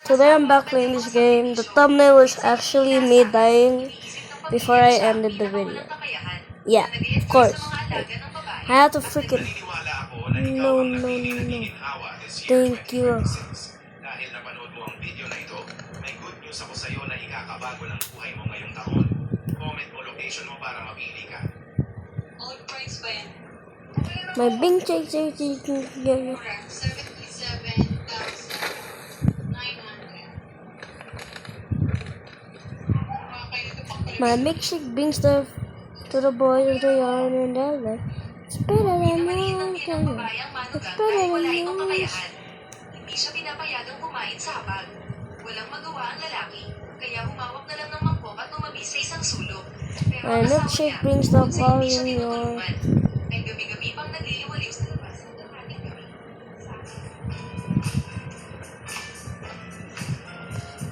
Today I'm back playing this game. The thumbnail was actually me dying before I ended the video. Yeah, of course. I had to freaking... No. Thank you. Dahil napanood mo ang video na ito, may good news ako sa iyo na ikakabago ng buhay mo ngayong taon. Comment mo location mo para mapili ka. All price ba yan? My Bing check. 77,900. My milkshake brings the to the boys of the yard and they're like, it's better than yours. It's better than yours. Hindi siya pinapayagang kumain sa hapag. Walang magawa ang lalaki, kaya humawak na lang ng mangkok at tumabi sa isang sulok. Pero My milkshake brings the ball in your... Ay gabi-gabi pang nagliliwaliw sa labas ng damating gabi.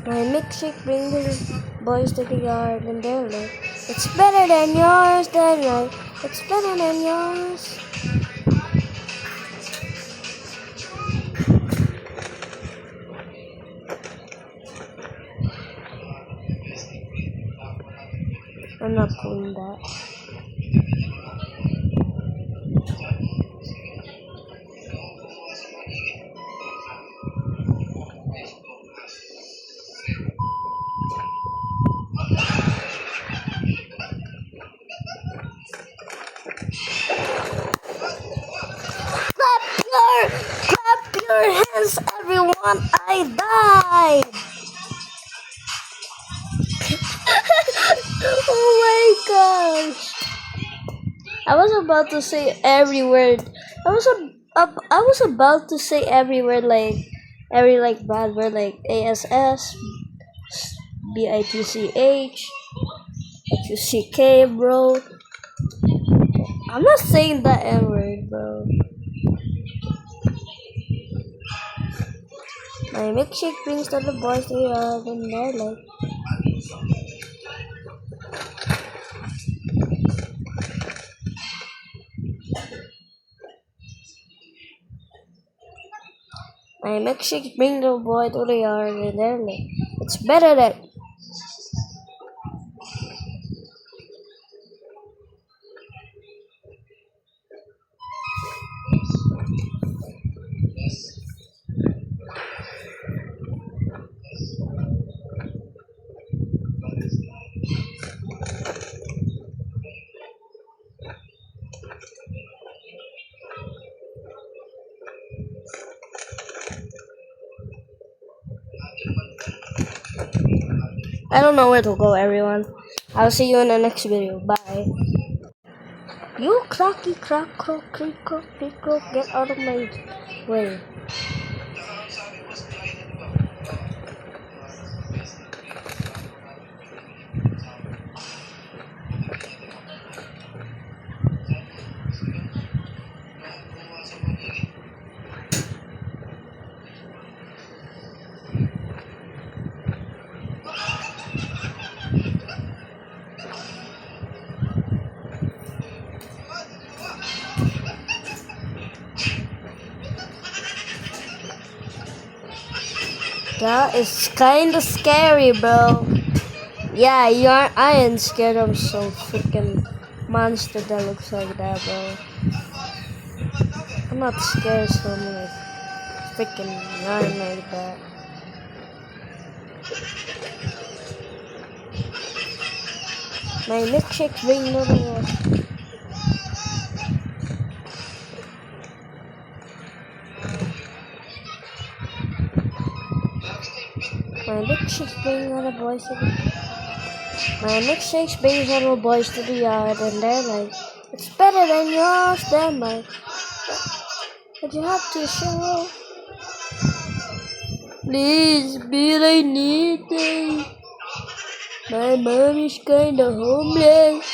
My milkshake brings the boys to the yard and they're like, it's better than yours. They're like, it's better than yours. I'm not doing that. Clap your hands, everyone! I died! Oh my gosh! I was about to say every word. I was about to say every word every bad word like ASS, BITCH, FUCK, bro. I'm not saying that N word, bro. My milkshake brings to the boys to the yard and they're like, my milkshake bring the boy to the yard and they're like, it's better than... I don't know where to go, everyone. I'll see you in the next video. Bye. You cracky crack croak creak croak creak croak, get out of my way. That is kinda scary, bro. Yeah, I ain't scared of some freaking monster that looks like that, bro. I'm not scared of some freaking yarn like that. My milkshake bring no more. My milkshakes bring little boys to the... My milkshakes bring little boys to the yard and they're like, it's better than yours, then mine. But you have to show. Please, Bill, I need it. My mom is kinda homeless.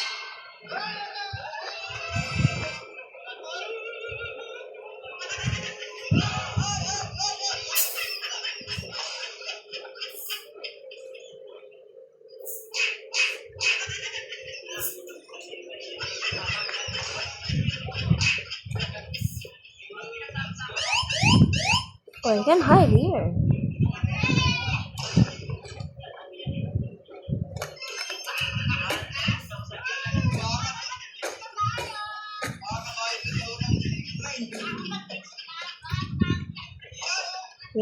Oh, I can hide here.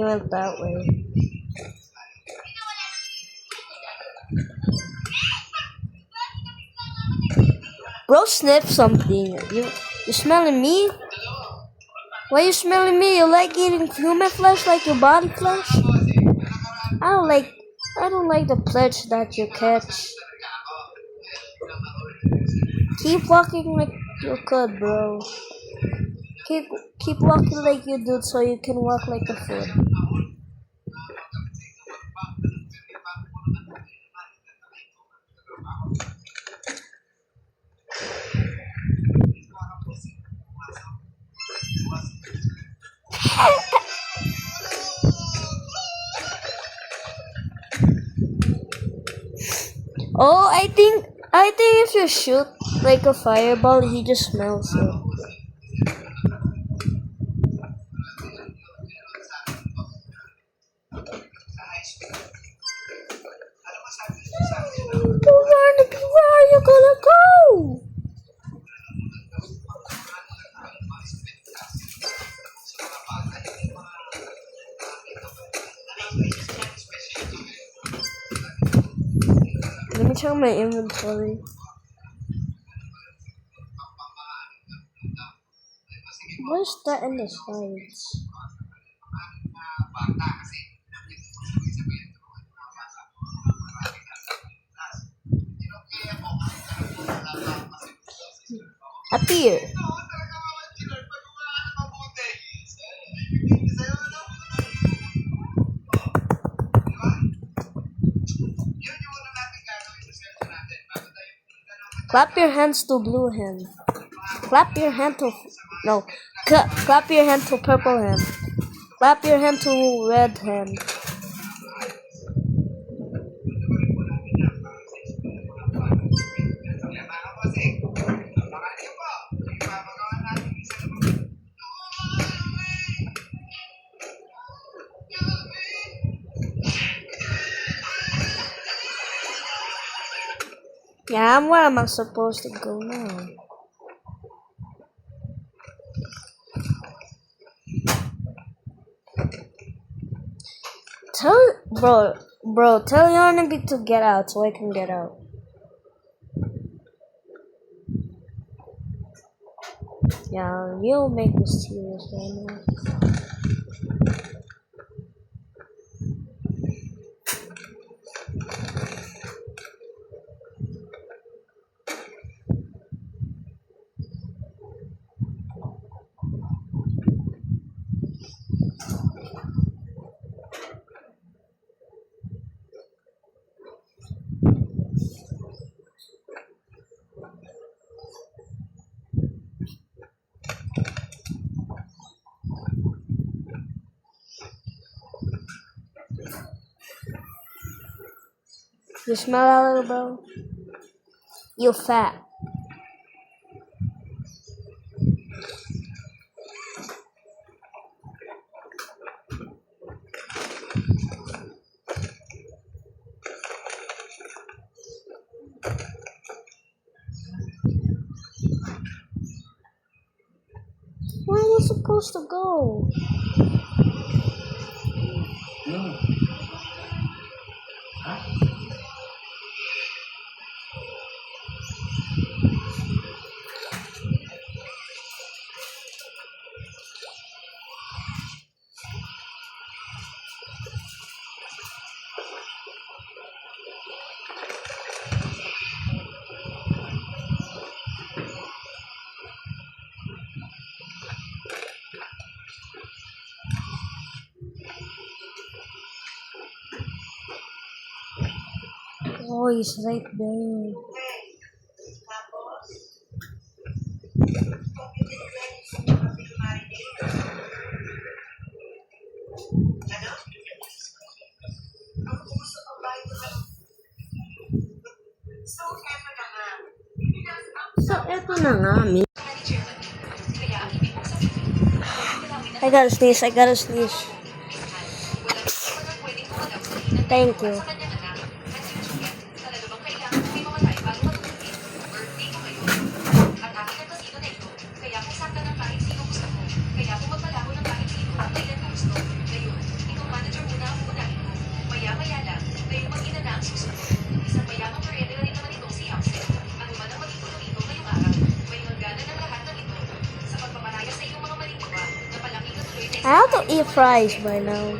You went that way. Bro, sniff something. You smelling me? Why you smelling me? You like eating human flesh like your body flesh? I don't like the flesh that you catch. Keep walking like you could, bro. Keep walking like you do so you can walk like a fool. Oh, I think if you shoot like a fireball, he just smells it. Where are you gonna go? Let me check my inventory. Where's that in the sides? Up here. Clap your hands to blue hand. Clap your hand to no. Clap your hand to purple hand. Clap your hand to red hand. Yeah, where am I supposed to go now? Tell Yarnaby to get out so I can get out. Yeah, you'll make this serious right now. You smell that, little bro? You fat. Where are you supposed to go? Oh, he's right there. So, eto na nga, I gotta sneeze. Thank you. go eat fries by now.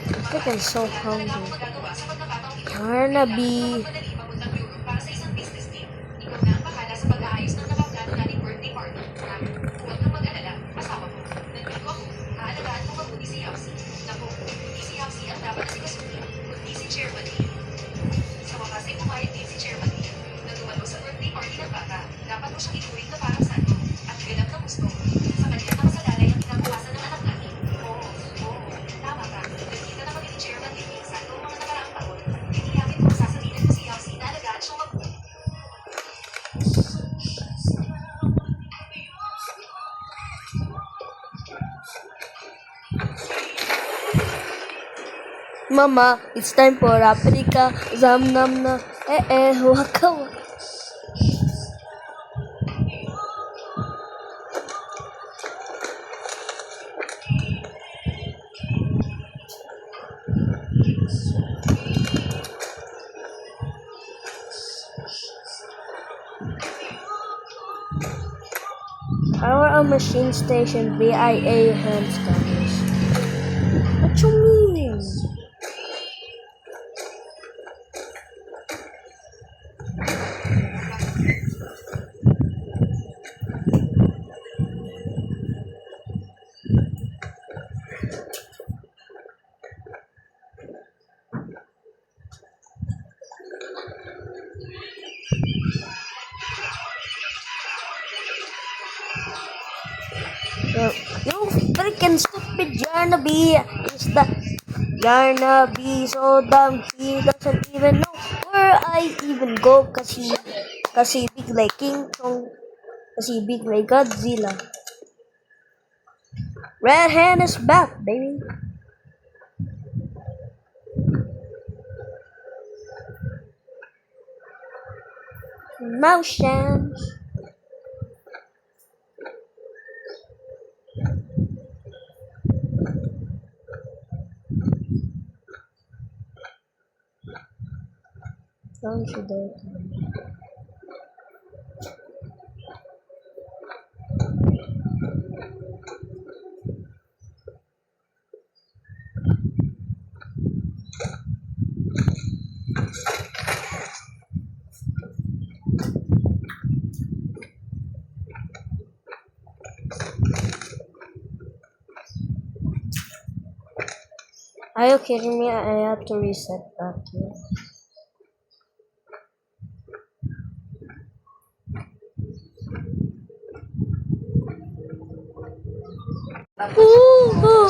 I'm freaking so hungry. Magagawa sa pagkakataong ito. Carnaby. Madali papuntang Europe para sa isang business deal. Ikaw na ang bahala sa pag-aayos ng nakaplano nating birthday party. Huwag kang mag-alala, asawa ko. Nandito ako. Aalagaan mo mabuti si Yapsi. Naku, hindi si Yapsi ang dapat na sikasuhin, kundi si Chairman Lee. Sa wakas ay pumayag din si Chairman Lee. Nagumalo sa birthday party ng bata. Dapat mo siyang inuring na parang santo. At ganap na gusto. Sa kanya nakasalalay ang kinabukasan ng anak natin. Oo, tama ka. Nagkita na kami ni Chairman Lee minsan noong mga nakaraang taon. Tiniyakin mo sasabihin ko si Yapsi na alagaan siyang mabuti. Mama, it's time for Africa. Zam nam na. Waka waka. Power a machine station BIA hand scanners. What you mean? You freaking stupid Yarnaby is the Yarnaby so dumb he doesn't even know where I even go kasi big like King Kong, kasi big like Godzilla. Red Hand is back, baby. Motion. Don't you dare. Are you kidding me? I have to reset back here.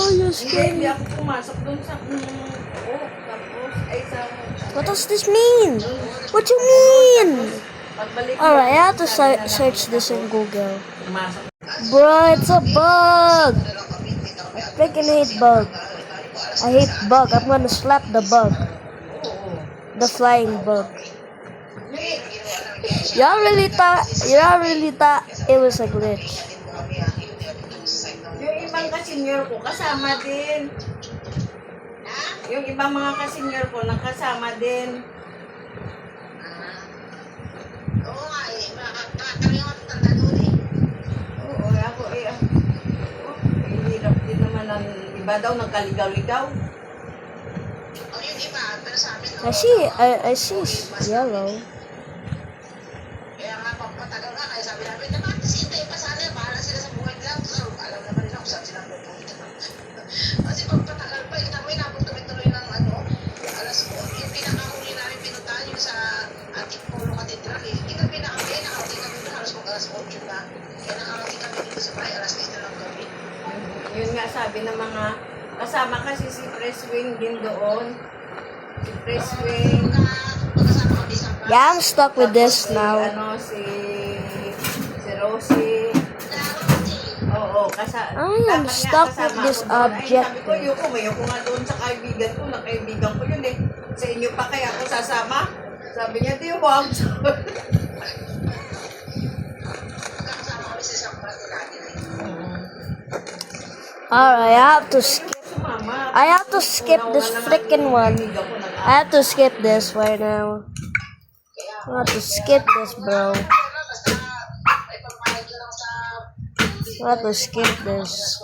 You scared Hindi me. ako pumasok dun sa tapos ay sa What does this mean? What you mean? pagbalik Alright, I have to search this in Google. pumasok. Bro, it's a bug. I freaking hate bug. I hate bug. I'm gonna slap the bug. The flying bug. Y'all really thought it was a glitch. Yung ibang kasenyor ko kasama din. Yung ibang mga kasenyor ko nakasama din. Oo nga eh, kami ang matanda doon eh. Oo, ako hirap din naman ang iba daw nagkaligaw-ligaw. O yung iba, pero sa amin, I see yellow. kaya nga pagpatagal nga, kaya sabi namin, dapat sintay pa sana, bahala sila sa buhay nila. So, alam naman nila kung saan sila pupunta. Kasi pagpatagal pa, kita mo, inabot tuloy-tuloy ng alas 4. Yung pinakahuli namin pinuntahan yung sa Antipolo Cathedral eh. Kita pinakahuli, nakarating kami doon, halos mag alas 8 na. Kaya nakarating kami dito sa bahay, alas 10 na lang kami. Yun nga sabi ng mga kasama kasi si Presswing din doon. Si Presswing. Magkasama kami sa Yeah, I'm stuck with this now. Si Rosie. Oo, I am stuck with this object. Sabi ko, ayoko nga doon sa kaibigan ko. Na kaibigan ko yun eh. Sa inyo pa kaya ako sasama? Sabi niya, di wag. Magkakasama kami sa isang party natin eh. Alright, I have to skip this freaking one. I have to skip this right now. I have to skip this, bro. Basta may pagmahal ka lang sa I have to skip this.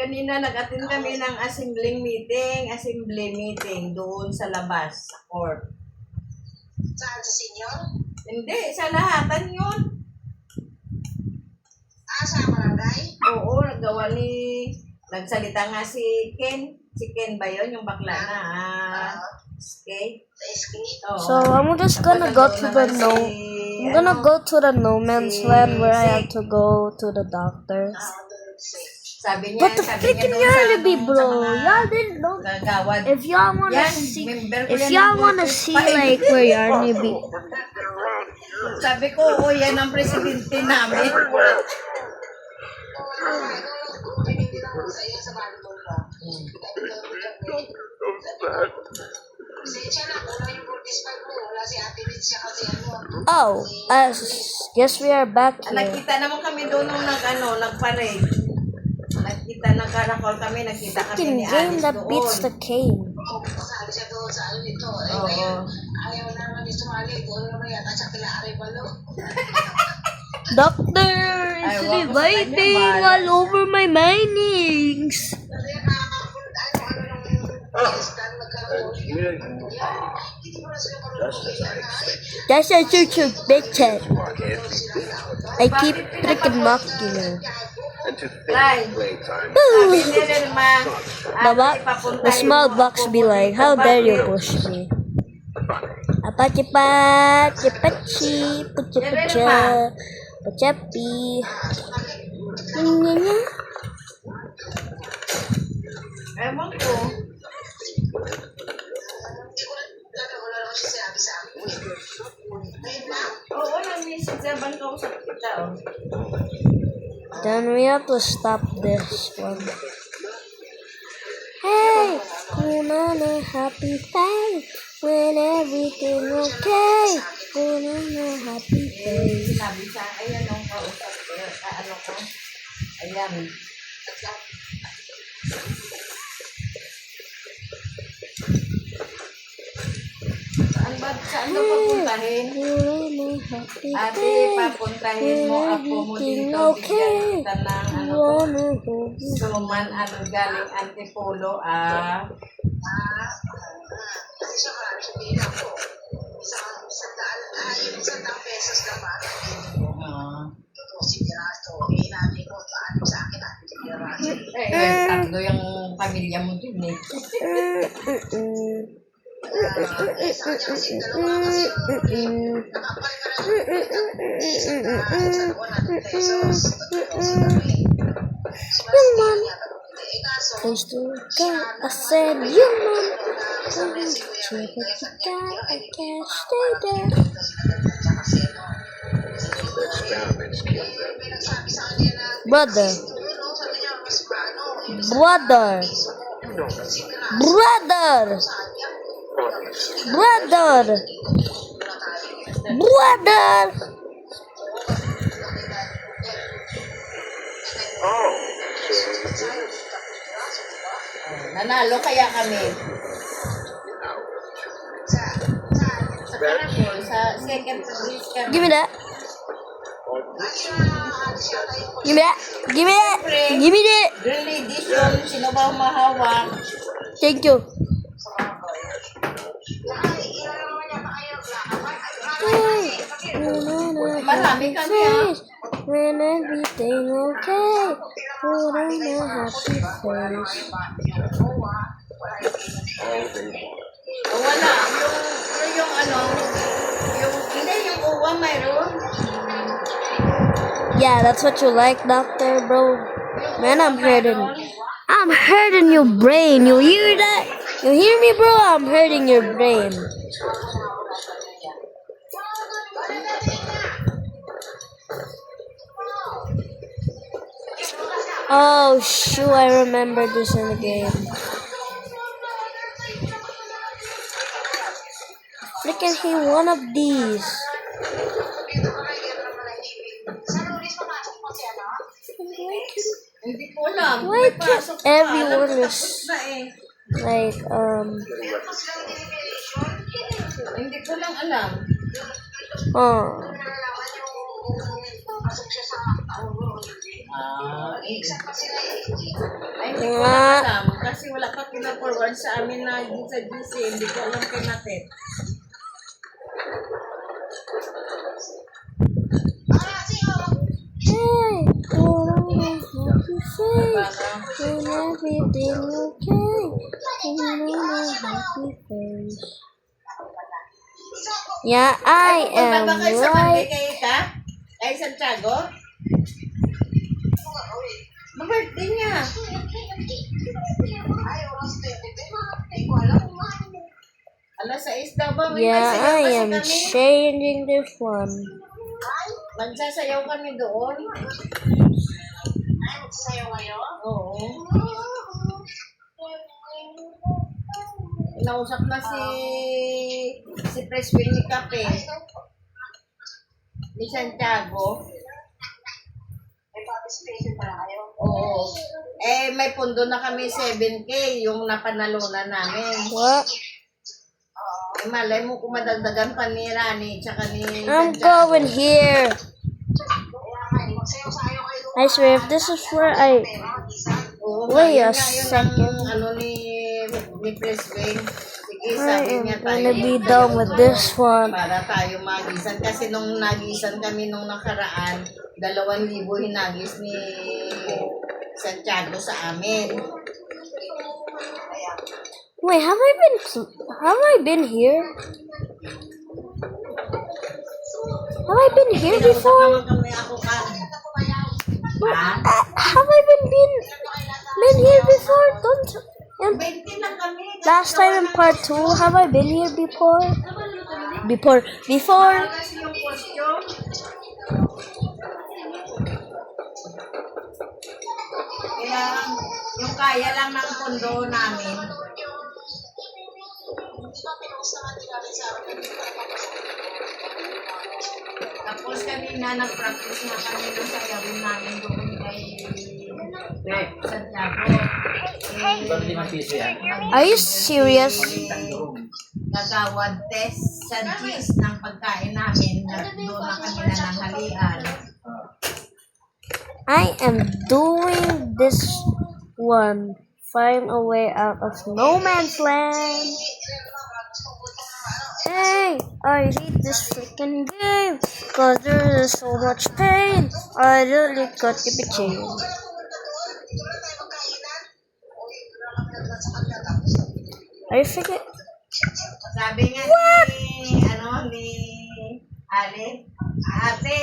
kanina nag-attend kami ng assembly meeting doon sa labas, sa court. Saan sa senior? Hindi, sa lahatan yun. Sa barangay? Oo, nagsalita nga si Ken. Si Ken ba yun? Yung bakla na, skate. Sa SK? Oo. So I'm just gonna go to the I'm gonna go to the no man's land where I have to go to the doctor. Sabi niya, But the freaking Yarnaby, bro, y'all didn't didn't know. gawad. If y'all wanna Yan, see, member ko if yan y'all ng wanna Voter see 5. like where Yarnaby, Sabi ko, oo, yan ang presidente namin. Pinindi lang ako sa iyo sa volleyball ba? Pasensya na, wala yung 45 mo. Wala si Ate Mitch siya kasi oh, yes, we are back here. Nakita naman kami doon nung nag-parade. Nagkarakol kami, nakita kami Freaking ni game Alice that doon. beats the cane. kasali siya doon sa ano nito. Eh, Oo. ngayon, ayaw na naman ni sumali. Doon naman yata siya kila Arevalo. Doctor Ay, is wag ko sa reviving kanya, all over my minings. Kasi ano nung fiesta nagkaroon. Hindi mo na sila marunong. That's a church of bitches. I keep freaking mocking her. Right. Sabi niya rin Baba, the small box be like, how dare you push me? Apache pachi pachi pachi pacha pachapi. Nya. Ewan ko. Wala naman siya sinabi sa akin. Ngayon lang. Oo, nag-message siya. Ban kausap kita, oh. Then we have to stop this one. Hey, when on a happy face, when everything okay, when on a happy face. Sinabi siya, ayan ang kausap ko. Ano ko? Ayan. Saan ba papuntahin? When on a happy Ate, face, papuntahin mo ako mo everything dito. okay. Bigyan kita ng ano to. Wanna hold you. Suman, galing Antipolo, Kasi siya marami siya binila ko. Isang daang pesos naman. Totoo si Pirato. Hinati ko. Ano sa akin natin si Pirato. tatlo yung pamilya mo din eh. Sa kanya kasi dalawa kasi nakapal ka rin. Sa 100 pesos. Totoo si kami. Yung man, Kaso, close to God, I said, you man, check it out, I can't stay there. Brother, brother, brother, brother, brother. Nanalo kaya kami. Sa Caracol, sa second place kami. Give me that. Give me that. Give me that. Give me that. Drill edition, sino ba humahawak? Thank you. Marami kami ah. When everything okay, put on a happy face. Wala. Yung ano, hindi, yung uwa mayroon. Yeah, that's what you like, doctor, bro. Man, I'm hurting your brain. You hear that? You hear me, bro? I'm hurting your brain. Oh, shoot, I remember this in the game. Freaking hate one of these. Hindi ko alam. Why May can't pasok pa. everyone Alam ko is tapos na eh. like, Hindi ko lang alam. oh. papasok siya sa taon mo. Exact pa sila eh. Ay, hindi ko Nga. na alam. Kasi wala pa pina-forward sa amin na sa GC. Hindi ko alam kay natin. Hey, put on a happy face when everything okay. Put on a happy face. Yeah, I am Punta ba kayo sa Monday right. kayo ka? Kay Santiago? Mag-birthday niya. Ay, oras 20. Hindi ko alam kung ano. Alas 6 daw ba? May Yeah, magsayaw I kasi am kami. changing this one. Magsasayaw kami doon. Ay, magsasayaw ngayon? Oo. Nausap na si Presby ni Kape. Ni Santiago. May participation pala kayo. Oo. Eh, may pundo na kami 7K yung napanalunan namin. What? Eh, malay mo kung madagdagan pa ni Rani tsaka ni I'm Santiago. going here. Kaya nga, magsayaw-sayaw kayo. I swear, if this is where I... Oo, Wait nga, a yun nga, yun second. ang ano ni Presby. Sige, I sabi am niya gonna tayo. be done with this one. Para tayo magisan. Kasi nung nagisan kami nung nakaraan, 2,000 hinagis ni Santiago sa amin. Wait, have I been here? Have I been here before? Naman kami ako ka. Ha? Have I been here before? Don't. And 20 lang kami. last time in part 2, have I been here before? Before. Kasi yung costume. Kaya yung kaya lang ng pondo namin. Tapos kanina nag-practice na kami ng sayawin namin doon kay Santiago. Are you serious? Nagawad test sa cheese ng pagkain namin. Doon na kami na nanghalian. I am doing this one. Find a way out of no man's land. Hey, I hate this freaking game. Cause there is so much pain. I really got to be changed. Are you freaking... Sabi nga ni Ale, ate,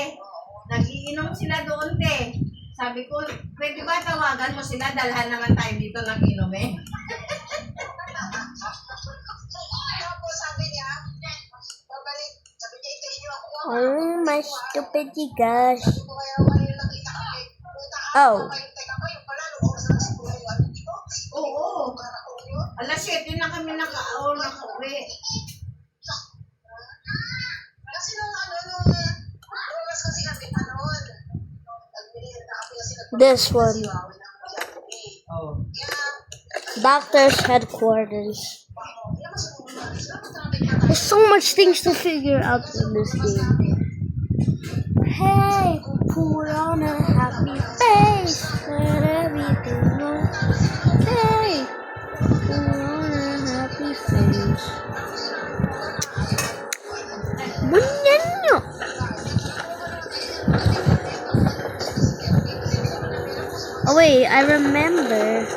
nagiinom sila doon, te. Sabi ko, pwede ba tawagan mo sila? Dalhan naman tayo dito ng inom eh. Tapos sabi niya, babalik, sabi niya, itayin niyo ako. Oh, my stupid gosh. Kaya kayo nakita kami. Punta ka, Oh. hintay ka pa, yung pala, nung oras na siguro yung ano dito. Oo. Para ko yun. Alas 7 na kami nakauwi. Kasi nung oras kasi kami pa noon. Nagbilihan na kami kasi This one. Oh. Doctor's headquarters. There's so much things to figure out in this game. Hey, put on a happy face. Let everything go. Hey, put on a happy face. Bunyanyo. Oh wait, I remember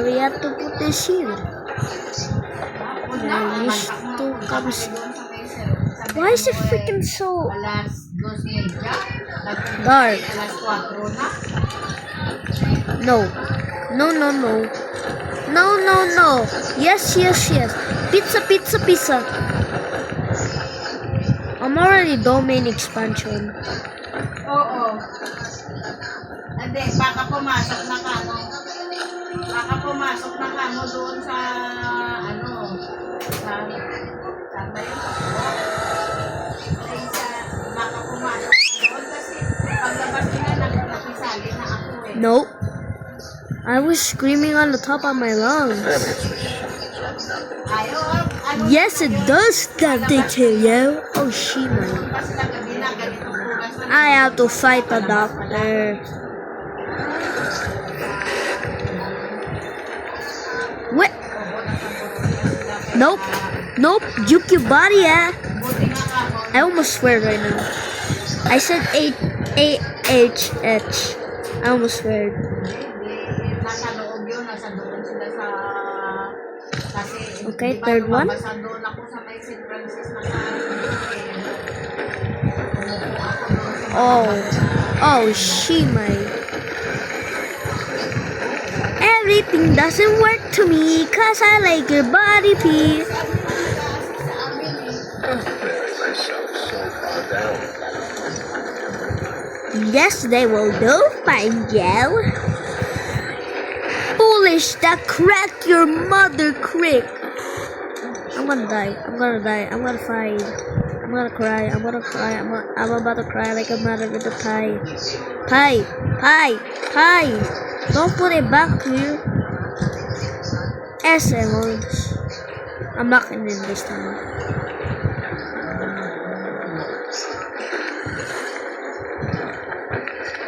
we have to put this here. I used to come. Why is it freaking so Alas 2:30. dark? Alas 4 na. No. No, no, no. No, no, no. Yes, yes, yes. Pizza, pizza, pizza. I'm already domain expansion. Oo. Hindi, baka pumasok na kamo. Baka pumasok na kamo doon sa, saan ba yun? Baka pumasok na doon kasi paglabas nila nakisali na ako eh. Nope. I was screaming on the top of my lungs. Ayaw, Yes, it does that thing to you. Oh, she might. Kasi gabi na, ganitong oras na I have to fight the doctor. What? Nope. Nope. Juke your body, ah. Buti nga ako. I almost swear right now. I said A-H-H. I almost swear. Nasa loob yun, nasa doon sila sa... Kasi, Okay, di ba, third one. lumabas doon ako sa may St. Francis na umupo ako doon sa Oh. Oh, she might. Everything doesn't work to me cause I like your body piece. Yes, they will do fine, Joe. Foolish that crack your mother crick. I'm gonna die. I'm gonna die. I'm gonna fight. I'm gonna cry. I'm gonna cry. I'm about to cry like a mother with a pie. Pie. Pie. Pie. Don't put it back here. SMOs. I'm not gonna in this time.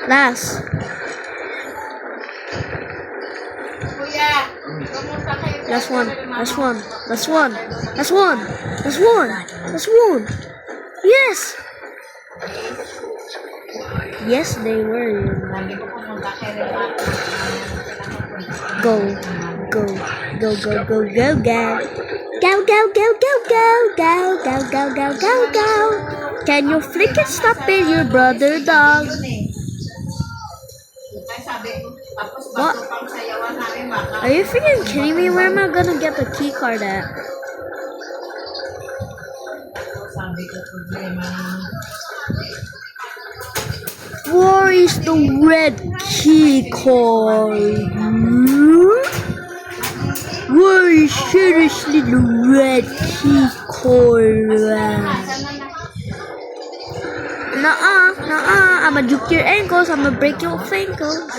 Last. Kuya, kamusta kayo? Last one. Last one. Last one. Last one. Last one. Last one. Yes. Yes, they were. Sabi ko pumunta kay Renato. Go. Go. Go, go, go, go, go. Go, go, go, go, go. Go, go, go, go, go, go. Can you freaking stop it, your brother dog? Yun eh. Kaya sabi ko, tapos What? bago pang sayawan namin baka. Are you freaking kidding me? Where am I gonna get the key card at? Sabi ko, problema na. Where is the red key card? Where is seriously the red key card? Nuh-uh. I'ma juke your ankles. I'ma break your ankles.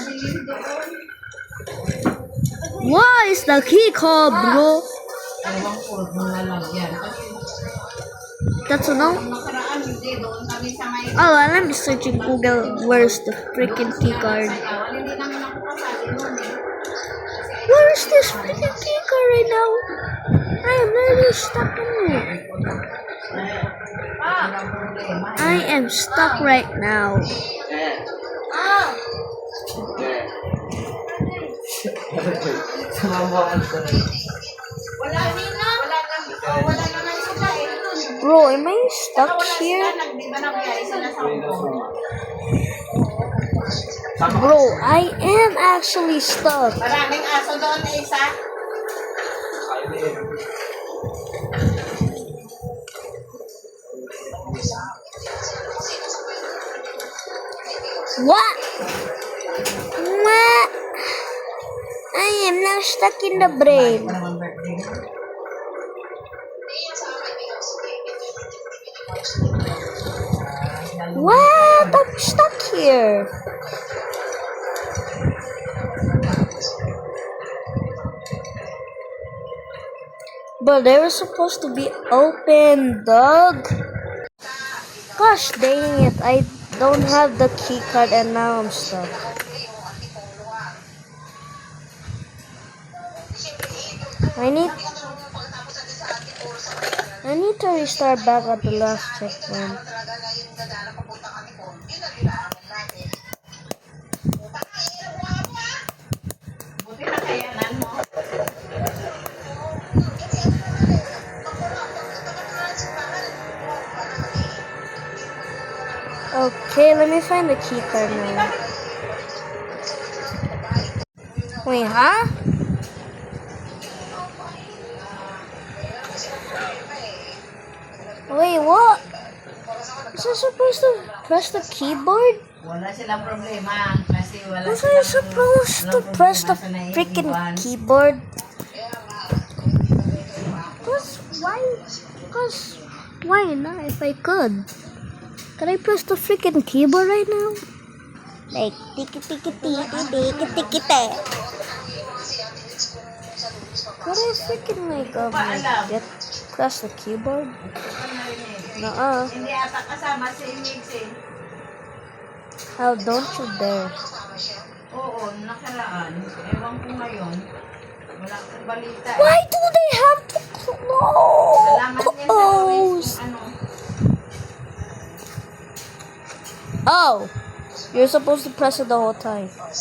What is the key card, bro? Dalawang fold mo na lang yan. Kasi That's a no? nakaraan, hindi. Doon kami sa may Oh, let me search in Google. Where's the freaking key card? sayawan. Hindi namin ako kasali noon eh. Where is this freaking key card right now? I am literally stuck in it. Walang problema. I am stuck right now. Wala naman sila eh. Bro, am I stuck Wala here? sila, di ba nagbiyahe sila sa Hong Kong? Bro, I am actually stuck. Maraming aso doon na isa. What? What? I am now stuck in the brain. Naman birthday mo. What? I'm stuck here. But they were supposed to be open, dog. Gosh dang it, I don't have the key card and now I'm stuck. I need to restart back at the last checkpoint. Buti na kayanan mo. Okay, let me find the key card now. Wait, huh? Wait, what? Was I supposed to press the keyboard? Wala silang problema. Kasi wala Was I supposed to press the freaking keyboard? Cause why not if I could? Can I press the freaking keyboard right now? Like tiki tiki tiki tiki tiki tiki. Could I freaking get press the keyboard? Nuh-uh. Hindi ata kasama si Mixin. How don't you dare? Kasama siya. Oo, nakaraan. Ewan ko ngayon. Wala akong balita. Why do they have to Nalaman niya sa Luis close? kung ano. Oh, you're supposed to press it the whole time. Oo.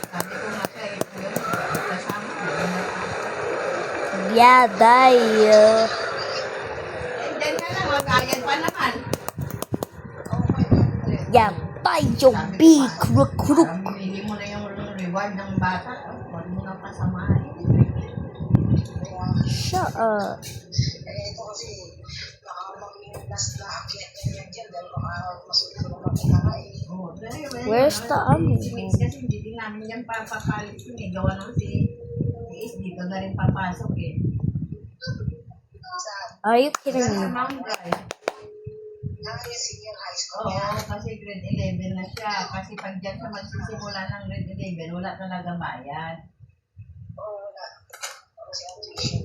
Sabi ko nga siya, yun, kasama ko. Yeah, die. Diyan ka lang, mag-ayan pa naman. Yeah, bye your big crook. Parang binili mo na yung reward ng bata. Huwag mo na pasamahin. Shut up. Ito kasi, baka last na akyat niya dyan dahil baka masulit mo lang kinakain. Oo, dahil Where's the ano? Si Mix kasi hindi din namin yan papapalit yun eh. Gawa naman si Ace, dito na rin papasok eh. Are you kidding Sa me? Mount Guy. Yung senior high school Oo, niya. kasi grade 11 na siya. Kasi pag dyan siya magsisimula ng grade 11, wala talaga bayad. Oo, wala. Kasi ang tuition.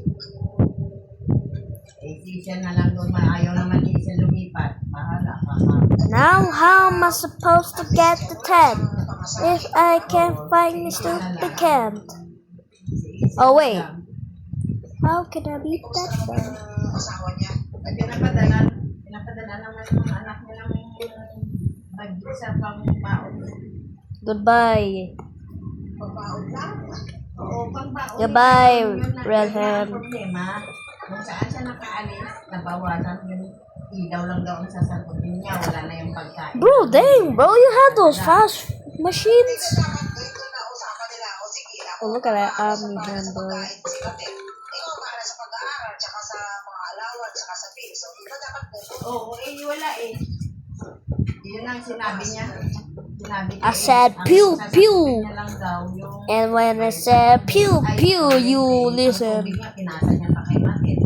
Eh, si siya na lang doon. Ayaw naman din siya lumipat. Bahala ka ha. Now, how am I supposed to get the 10 if I can't find the stupid camp? Si Ace Oh, na wait. lang. How can I beat that then? Asawa niya. Pag pinapadala naman ng mga anak niya ng budget sa pang-baon. Goodbye. Pagbaon lang. Oo, pang-baon. Goodbye, Yun na- Redhead. yun ang problema. Kung saan siya nakaalis, nabawasan yung ilaw lang daw ang sasagutin niya. Wala na yung pagkain. Bro, dang, bro, you had those fast machines. Ito na usapan nila. O sige, ako. Oh, look at that para Omni-Man, sa bro. pagkain. Kasi ikaw para sa pag-aaral, tsaka sa mga alawan, tsaka sa bills. So, iba dapat mo. Oo, eh, wala eh. Yun ang sinabi niya. Sinabi I said, ang pew, sasagutin pew. niya lang daw yung And when I said pew pew, you Ang listen. tubig niya, pinasa niya pa kay Market.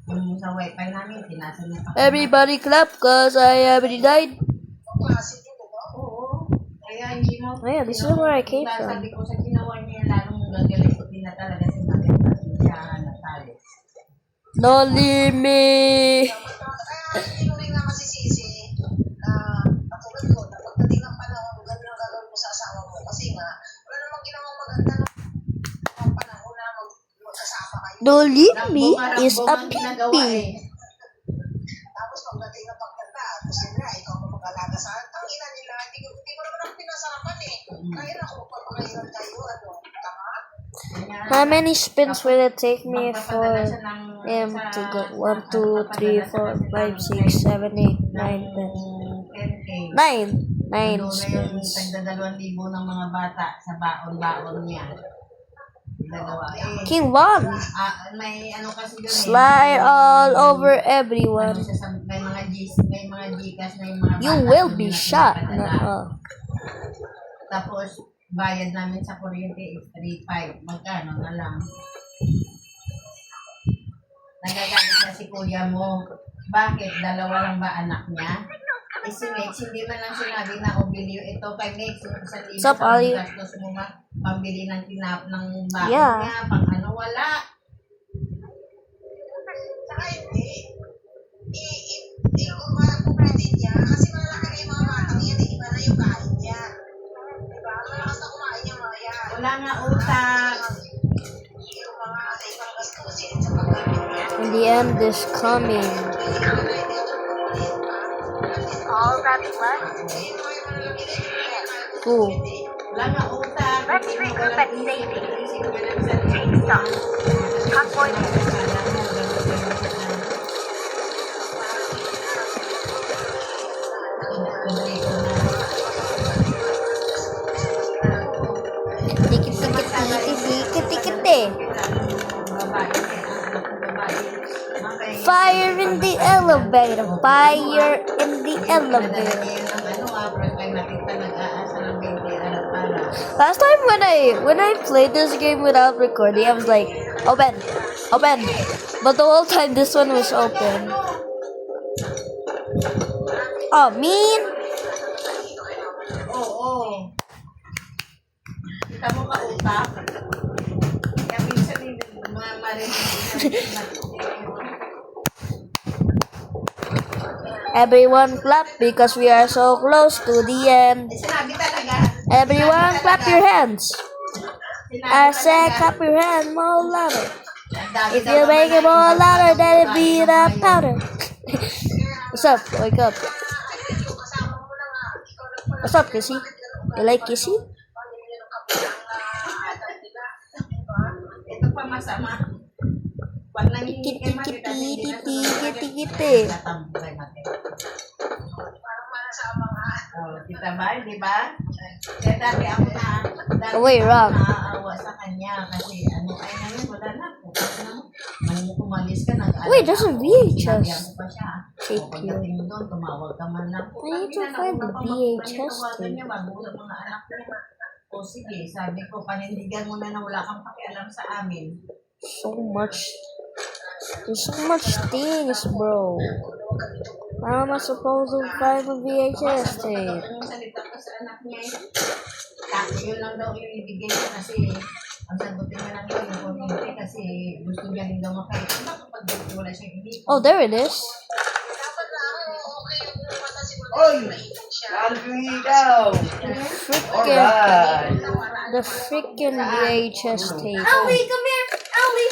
Yung sa wifi namin, pinasa niya pa kay Everybody clap cause I already died. Klase dito, no? Oo. Kaya hindi mo... Oh, yeah, this is where I came from. Sabi ko sa ginawa niya, lalong gagaling ko din na talaga si Market kasi siya natali. No limit. Kaya hindi ko rin nga masisisi na katulad ko, na pagdating ng panahon, ganun ang gagawin mo sa asawa mo. Kasi nga, wala namang ginawang maganda ng panahon na magkasama kayo. No limit is a pee. Tapos pagdating ng pagkanta, gusto nila, ikaw ang mag-alaga sa ang ina nila, hindi mo naman ang pinasarapan eh. Kaya na kung papakailan kayo, ano, tama? How many spins will it take me for Magpapadala siya ng... him sa- to go? 1, 2, 3, 4, 5, 6, 7, 8, 9, 10K. 10. 9 Doon na yung spins. tagda 2,000 ng mga bata sa baon-baon niya. Nagawa. Eh, King 1. may ano kasi doon Slide all over Ano everyone. siya sa, may mga Gcash, may mga You bata will doon be na shot. pinapadala. Tapos, bayad namin sa kuryente is 3,500. Magkano na lang. Nagagalit na si kuya mo. Bakit? Dalawa lang ba anak niya? Eh si Mex, hindi man lang sinabi na o bili ito kay Mex. Yung 1,000 What's up, Ali? gastos mo pambili ng tinap ng baon Yeah. niya. Pang ano, wala. Saka hindi. Yung kumain niya, kasi malalaki na yung mga batang yan, iba na yung kain niya. Diba? Malakas na kumain yung mga yan. Wala nga utak. Yung mga ibang gastusin sa pagkain niya. And the end is coming. All that's left. Ooh. Wala nga utak. Let's regroup at safety. Take stock. Convoy. Tikit. Fire in the elevator. Fire in the elevator. Last time when I played this game without recording, I was like, open. But the whole time this one was open. Oh, mean. Oo. Kita mo ka utak. Kaya minsan marinig. Everyone clap because we are so close to the end. Sinabi talaga. Everyone clap your hands. Sinabi I said talaga. clap your hands more louder. Ang dami If daw you naman make it na more ibang louder, then it tao be tayo the ngayon. powder. What's up? Wake up. What's up, Kissy? You like Kissy? Ito pa masama. Pag nangingi kay Mati, kasi hindi na sumasagot. Kiti. Tatambay Mati. Oh, kita ba? Di ba? Kaya dati ako dati Oh, wait, ako wrong. naaawa sa kanya kasi ano ay ngayon wala na po. Nang umalis ka nag Wait, there's a VHS Sinabihan ko pa siya. tape O, pagdating mo doon, tumawag ka man lang. I need to find the VHS tape. niya bago ng mga anak niya. O sige, sabi ko, panindigan mo na wala kang pakialam sa amin. So much. There's so much things, bro. How am I supposed to find a VHS tape? Ang salita ko sa anak niya, yun lang daw yung ibigay niya kasi ang sagutin niya lang yun, yung kuryente kasi gusto niya rin daw makalit. Bakit pag wala siyang hindi? Oh, there it is. Oy! Alvin daw! Freaking, Alright! the freaking VHS tape. Awi, come here! Awi!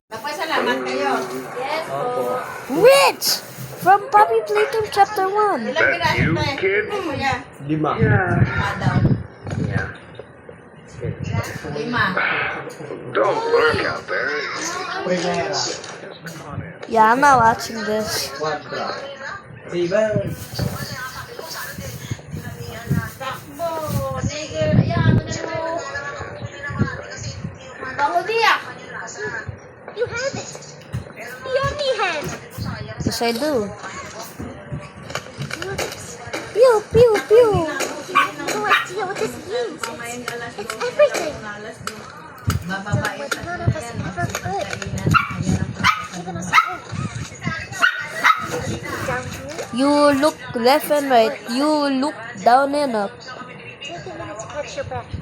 Napasalamat kayo. Yes po. Rich! From Puppy Playtime Chapter 1. Ilang piraso tayo? Kuya, 5. lima daw. Yeah. 5. Don't lurk out there. Primera. Yeah, I'm not watching this. 4. 7. Takbo. Nigger. Ayan, ano mo. Bango diya. You have it. Yummy hand. Yes, I do. Pew, pew, pew. No idea what this means. It's everything. Bababae What sa none of us ever could. kainan. Ayan ang Even us all. Down here. You look left and right. You look down and up. Take a minute to catch your breath. I'm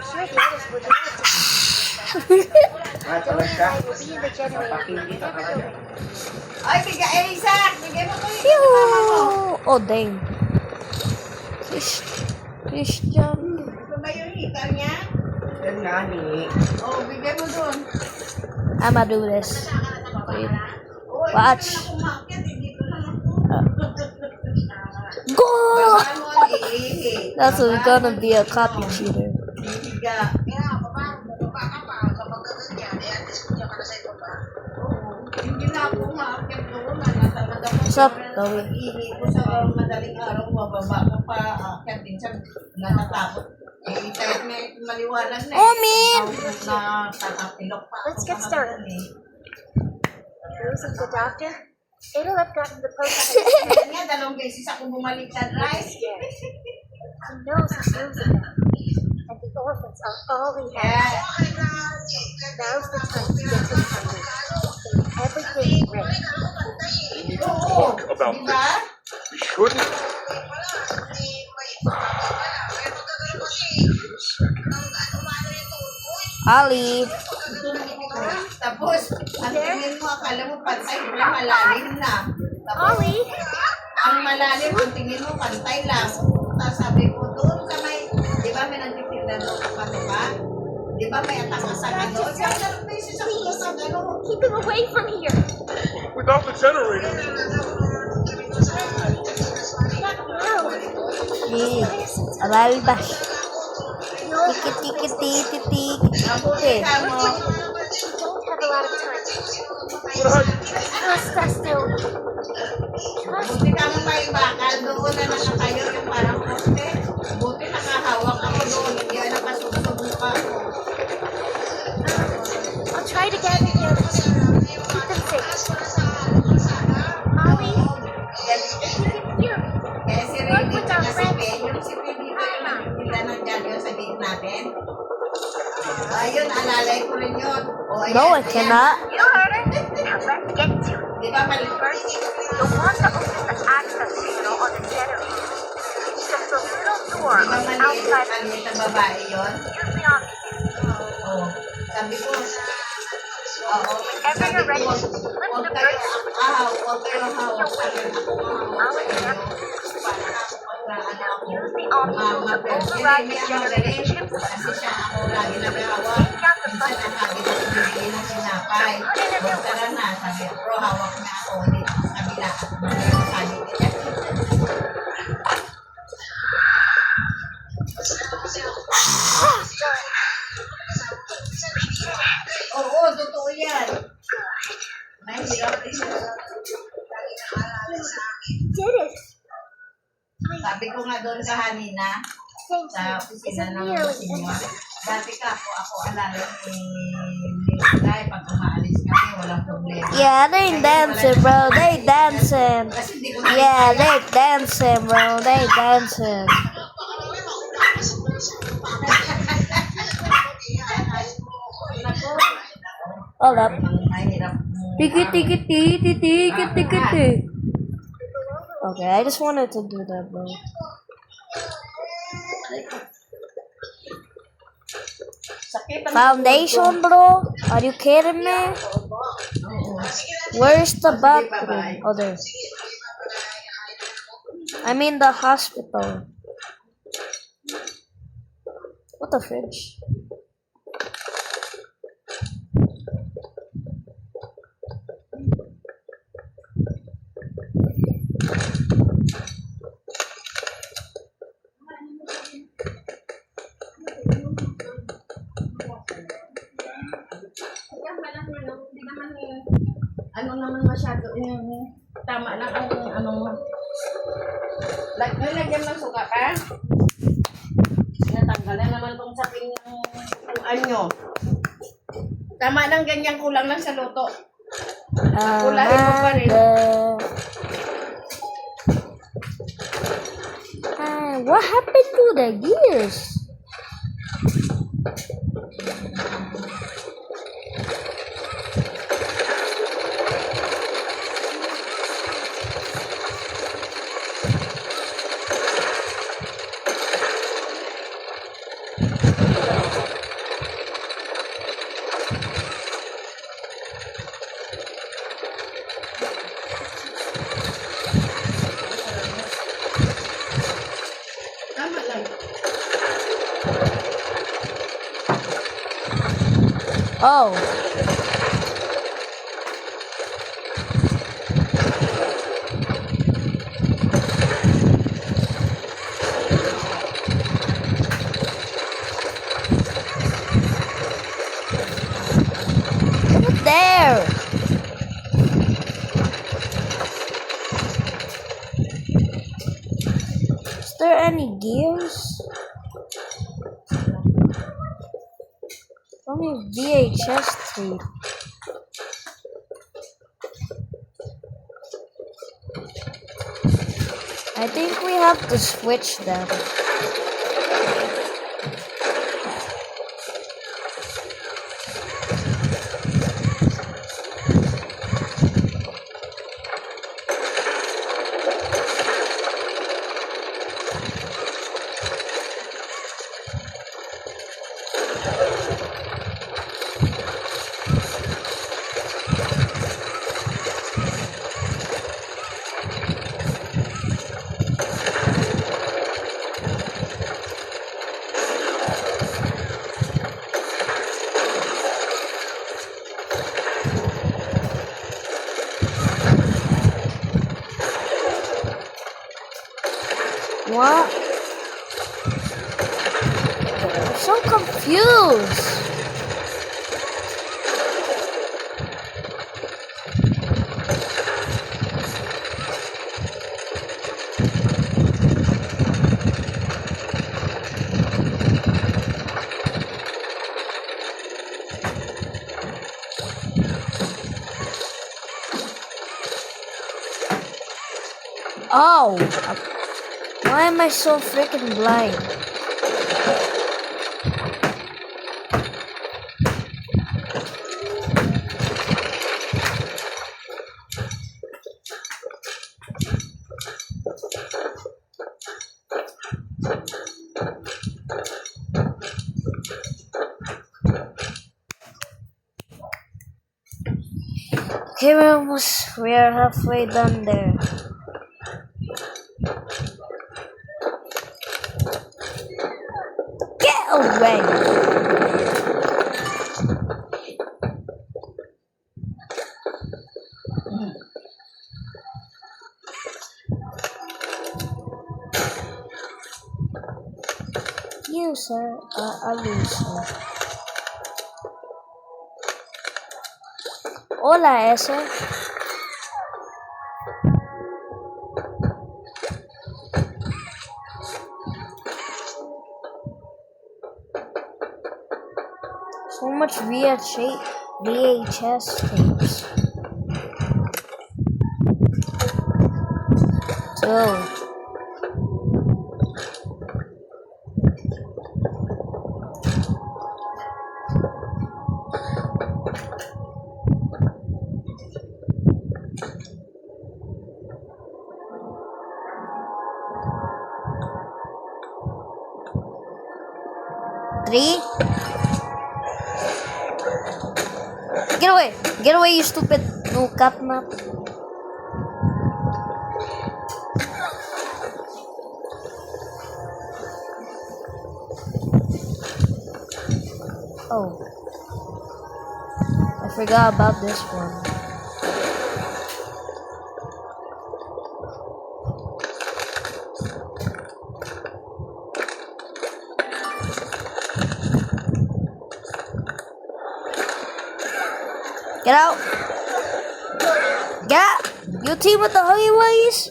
sure the others would love to. Donnie and I will be in the generator. Never going. Ay, bigay, Elisa! Bigay mo ko yung Pew! mama mo. Oh, dang. Christian. Ito ba yung hikaw niya? Yan nga ni. Oh, bigay mo doon. I'ma do this. Wait. Oh, Watch. hindi ko na kumakit. Hindi ko na Go! Baba mo, iihi. That's gonna be a copy cheater. Higa. Hindi na ako umaakit doon. Natamad ako. What's up, Chloe? Ihi ko sa madaling araw. Bababa ko pa. Aakyat din siya. Natatakot. Eh, kahit may maliwanag na. Oh, man! Na tatapilok pa. Let's get started. Rose of the doctor. It'll have gotten the post. Kaya nga, 2 beses ako bumalik sa drive. He knows he's losing them. And the orphans are all he has. Kaya, Now's the time to get him hungry. Everything ready. oo. about Diba? Shouldn't. Ali. Tapos, ang tingin mo, akala mo pantay na malalim na. Tapos, Ollie! ang malalim, ang tingin mo pantay lang. Tapos sabi ko, doon sa may, di ba may nagtitinda doon pa, di ba? Di ba may atangasan doon? Kaya 2 beses ako doon sa gano'n. Keep him away from here. Without the generator. Not now. Hey, alalbas. Tiki tiki tiki tiki. Okay. Kaya mo, We don't have a lot of time. Trust us, still. buti ka mo pa yung bakal doon na nakatayo yung parang poste. Buti nakahawak ako doon, hindi na nakasugsog pa ako. I'll try to gather him. Keep them safe. Ollie, here. Kaya si Ray dito na si Ben, yung si Ben dito yung nagtitinda ng Janyo sa gate natin. Ayun, alalay ko rin yun. O, ayan, No, I ayan. cannot. You heard it. Now let's get to it. Di ba mali? First, you'll want to open the access panel on the generator. Just a little door Di ba on the maliit, outside. maliit na babae yun? Use the obvious. Oo. Sabi ko, Oo. Sabi ko, huwag kayo hawak sa akin. Ako mahawak sa inyo. Para kasi siya ako lagi nag-hawak. Minsan nakagit ako bibili ng sinapay. Huwag tara na. Sabi ko, hawak na ako dito sa kabila. Sabi niya. Oo, totoo yan. Nahihirap din siya. Sabi ko nga doon sa Hanina, sa opisina ng sinyo. Dati ka ako alala ni Nicolay, pag umaalis kami, walang problema. Yeah, they dancing, bro. They dancing. Kasi hindi ko Yeah, they dancing, bro. They dancing. Hold up. Mahirap. Tiki. Okay, I just wanted to do that, bro. Sakit ang Foundation, bro? Are you kidding me? Where's the bathroom? Oh, there. I mean the hospital. What the fridge? ano naman masyado yung tama lang ang ano nilagyan ng suka ka natanggalan naman tong sapin ng tuan nyo tama lang ganyan kulang lang sa luto kulahin mo pa rin what happened to the gears? tama lang Oh. Look there. Is there any gears? Only VHS tape. I think we have to switch them. What? I'm so confused. Oh, why am I so freaking blind? Okay, we are halfway done there. Get away! You, sir, are a loser. Hola, ese. So much VHS tapes. Two. Three. Get away! Get away, you stupid no catnap. Oh. I forgot about this one. Get out! Get out! You team with the highways?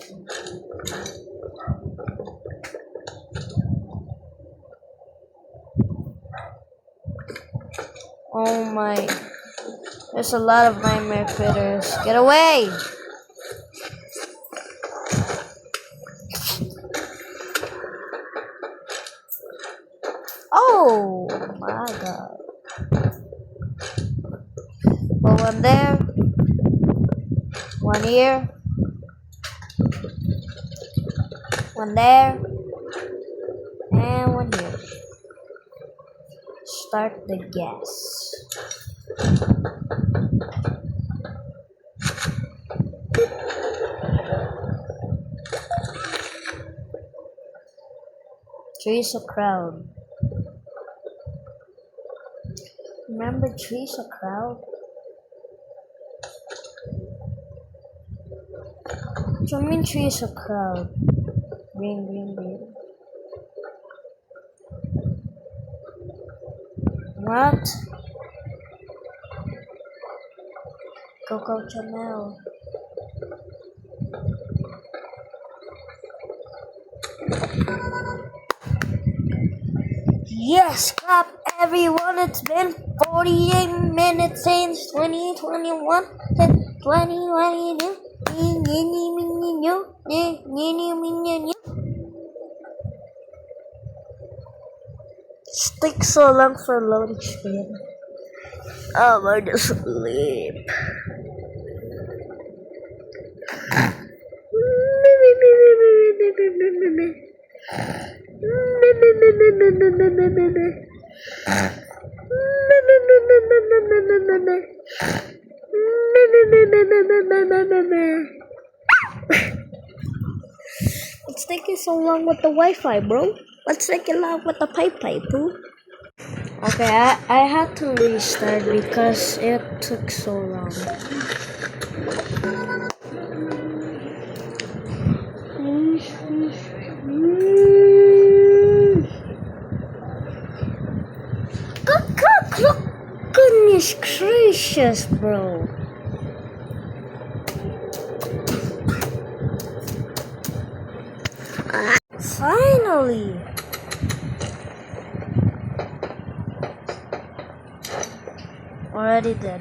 Oh my. There's a lot of nightmare critters. Get away! Oh my god. Well, one there. One here. One there. And one here. Start the gas. Trees a crowd. Remember trees a crowd? What do you mean trees a crowd? Green, green, green. What? Coco Chanel. Yes, clap everyone. It's been 48 minutes since 2021. Since 2022. Takes so long for loading screen. I'm going to sleep. It's taking so long with the Wi-Fi, bro. Let's take it long with the pipe, bro. Okay, I had to restart because it took so long. Goodness gracious, bro. Finally. Already dead.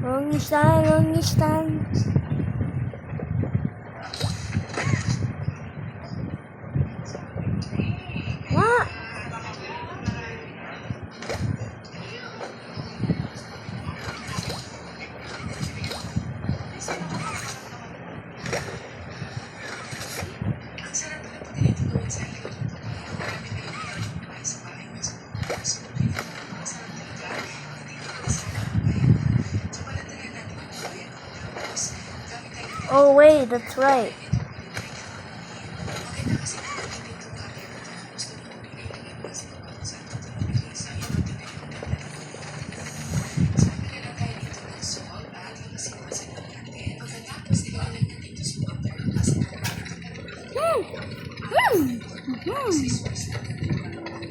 Longish time. What? Oh wait, that's right.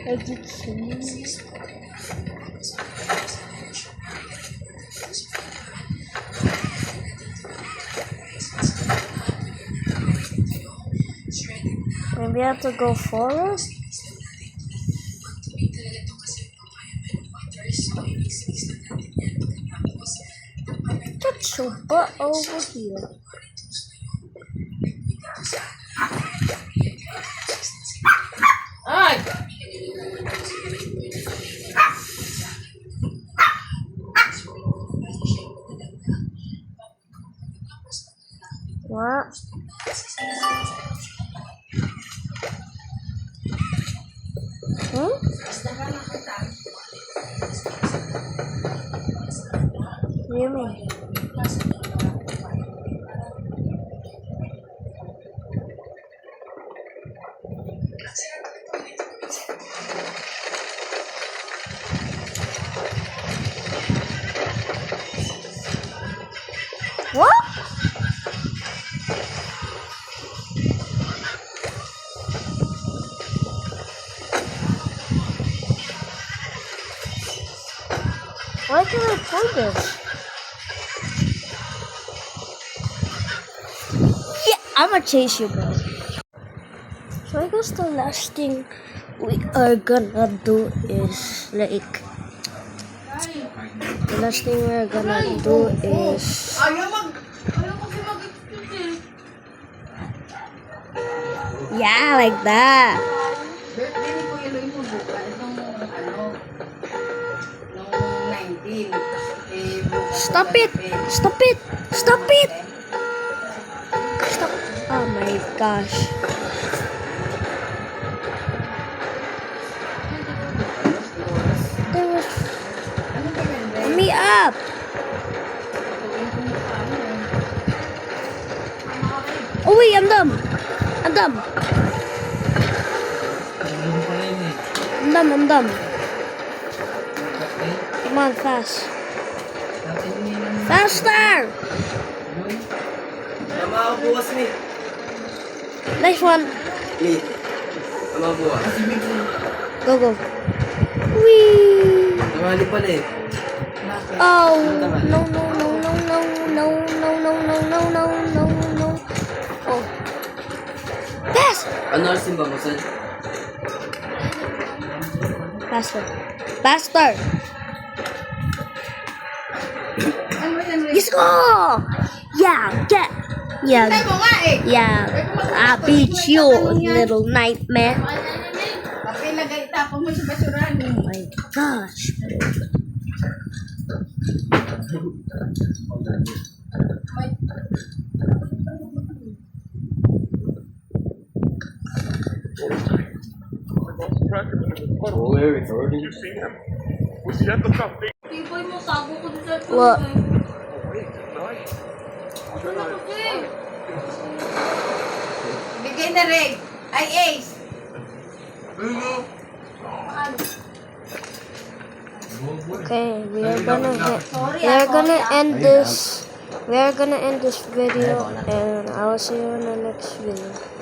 I did some. Maybe I have to go forward? Get your butt over here. Ay! What? Hmm? What do you mean? What? Why can I pull this? Yeah, I'ma chase you, bro. So I guess the last thing we are gonna do is like the last thing we're gonna do is Ayaw kasi mag-explain. yeah, like that. Birthday ni Kuya Loy mo bukas nung nung 19. Bukas Stop it! Stop it! Stop it! Stop! Oh my gosh! There was Ano ba yan, Ray? let me up. Oh wait, I'm dumb. I'm dumb. I'm dumb. Come on, fast. Faster! Tama ako bukas ni. Nice one. Ni. Tama bukas. Go, go. Whee! Tama pala eh. Oh, no, no, no, no, no, no, no, no, no, no, no, no, no. Oh. Fast! Ano oras yung bamusan? Faster. Faster! Ano yan, Ray? Let's go! Yeah, get. Yeah, Tay mo nga eh. yeah. I beat you, little nightmare. Kapag lagay, tapon mo sa basurahan. Oh my gosh. Oh, we're recording. What? Bigay na Ray. Ay, Ace. Okay, we are gonna end this. We are gonna end this video, and I will see you in the next video.